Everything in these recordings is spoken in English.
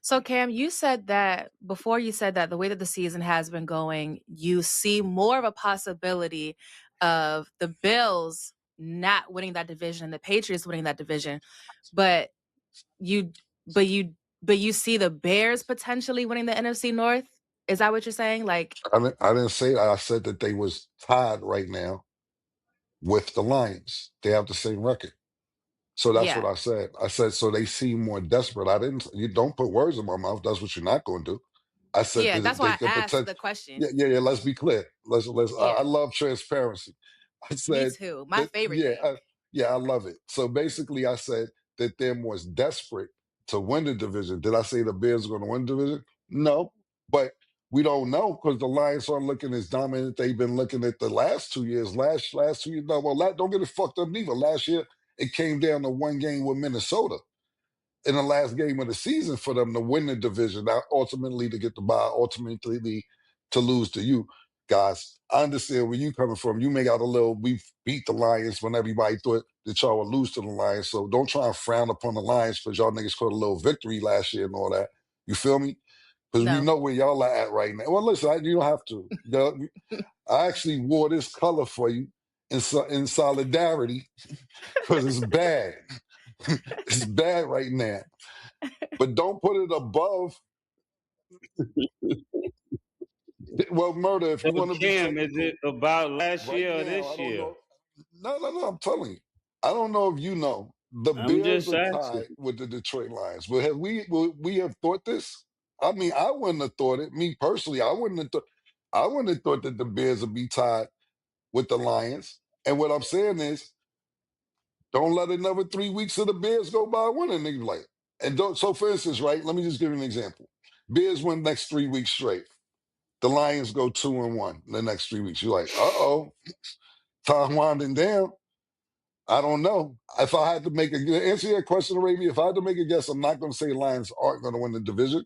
So Cam, you said that before you said that the way that the season has been going, you see more of a possibility of the Bills not winning that division and the Patriots winning that division. But you but you see the Bears potentially winning the NFC North? Is that what you're saying? Like, I didn't say that. I said that they was tied right now with the Lions. They have the same record. So that's what yeah. I said. I said so they seem more desperate. I didn't. You don't put words in my mouth. That's what you're not going to do. I said Yeah, that that's they why I could asked pretend. the question. Yeah, yeah, yeah. Let's be clear. Let's. I Yeah. love transparency. I Me said too. My that. favorite thing. Yeah, I love it. So basically, I said that they're more desperate to win the division. Did I say the Bears are going to win the division? No, but we don't know because the Lions aren't looking as dominant they've been looking at the last 2 years. Last 2 years. No, well, don't get it fucked up neither. Last year it came down to one game with Minnesota in the last game of the season for them to win the division, not ultimately to get the bye, ultimately to lose to you guys. I understand where you coming from. You make out a little, we beat the Lions when everybody thought that y'all would lose to the Lions. So don't try and frown upon the Lions because y'all niggas caught a little victory last year and all that. You feel me? Because we No. know where y'all are at right now. Well, listen, you don't have to. I actually wore this color for you in solidarity because it's bad. It's bad right now. But don't put it above. Well, murder, if So you want to be Cam, is it technical, about last right year or now, I this don't year? know. No, I'm telling you. I don't know if you know. The I'm Bears just are asking. tied with the Detroit Lions. But have we have thought this? I mean, I wouldn't have thought it. Me personally, I wouldn't have thought that the Bears would be tied with the Lions. And what I'm saying is, don't let another 3 weeks of the Bears go by winning. Niggas like, and don't. So, for instance, right? Let me just give you an example. Bears win next 3 weeks straight. The Lions go 2-1 the next 3 weeks. You're like, time winding down. I don't know. If I had to make answer your question, Arabia, if I had to make a guess, I'm not going to say Lions aren't going to win the division.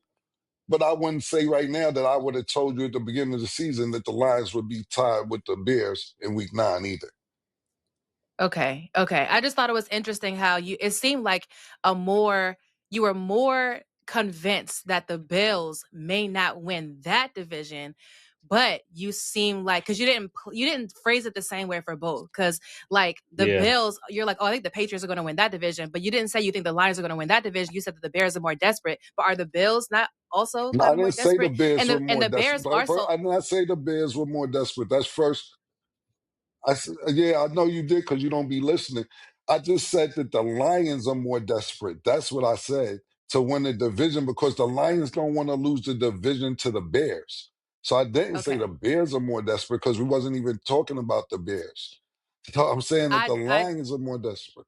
But I wouldn't say right now that I would have told you at the beginning of the season that the Lions would be tied with the Bears in week 9 either. Okay. Okay. I just thought it was interesting how it seemed like you were more convinced that the Bills may not win that division, but you seem like, cause you didn't phrase it the same way for both. Cause like the Yeah. Bills, you're like, oh, I think the Patriots are going to win that division, but you didn't say you think the Lions are going to win that division. You said that the Bears are more desperate, but are the Bills not also No, kind I of more didn't say the desperate? Bears And were and more the desperate. Bears are so, I did not say the Bears were more desperate. That's first. Yeah, I know you did because you don't be listening. I just said that the Lions are more desperate. That's what I said to win the division because the Lions don't want to lose the division to the Bears. So I didn't say the okay. Bears are more desperate because we wasn't even talking about the Bears. So I'm saying that the I Lions are more desperate.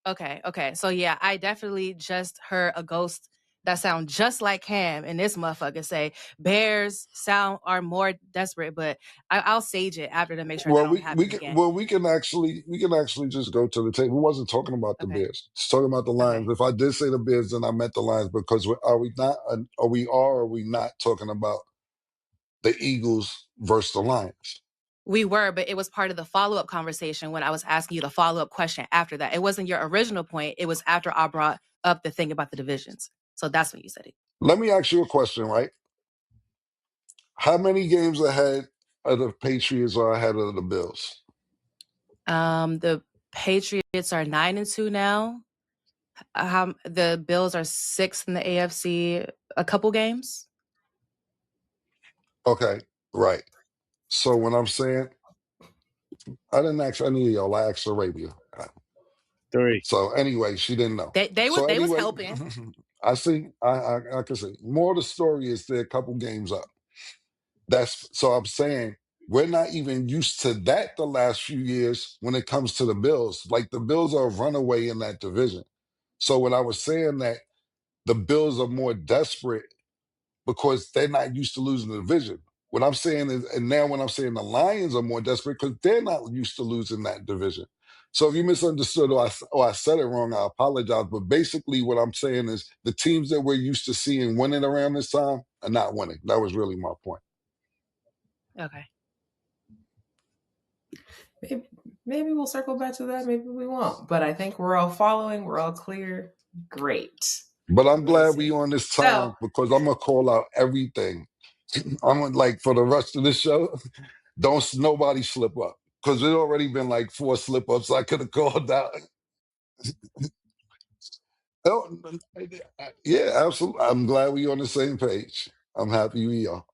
Okay, okay. So yeah, I definitely just heard a ghost that sound just like Cam and this motherfucker say Bears are more desperate, but I'll sage it after to make sure that Well, don't happen again. we can actually just go to the table. We wasn't talking about the Okay, Bears. Just talking about the Lions. okay. If I did say the Bears, then I meant the Lions because are we not talking about the Eagles versus the Lions? We were, but it was part of the follow-up conversation when I was asking you the follow-up question after that. It wasn't your original point. It was after I brought up the thing about the divisions. So that's when you said it. Let me ask you a question, right? How many games ahead of the Patriots are ahead of the Bills? The Patriots are 9-2 now. The Bills are 6th in the AFC. A couple games. Okay, right. So when I'm saying I didn't ask any of y'all, I asked Arabia. 3. So anyway, she didn't know. So They was anyway, helping. I see. I can see. More of the story is they're a couple games up. That's so I'm saying we're not even used to that the last few years when it comes to the Bills. Like the Bills are a runaway in that division. So when I was saying that the Bills are more desperate because they're not used to losing the division. What I'm saying is, and now when I'm saying the Lions are more desperate because they're not used to losing that division. So if you misunderstood or I said it wrong, I apologize. But basically, what I'm saying is the teams that we're used to seeing winning around this time are not winning. That was really my point. Okay. Maybe we'll circle back to that. Maybe we won't. But I think we're all following. We're all clear. Great. But I'm We'll glad we see. on this time So, because I'm gonna call out everything. I'm gonna, like, for the rest of the show, nobody slip up because there's already been like 4 slip ups I could have called out. Oh, yeah, absolutely. I'm glad we on the same page. I'm happy we are.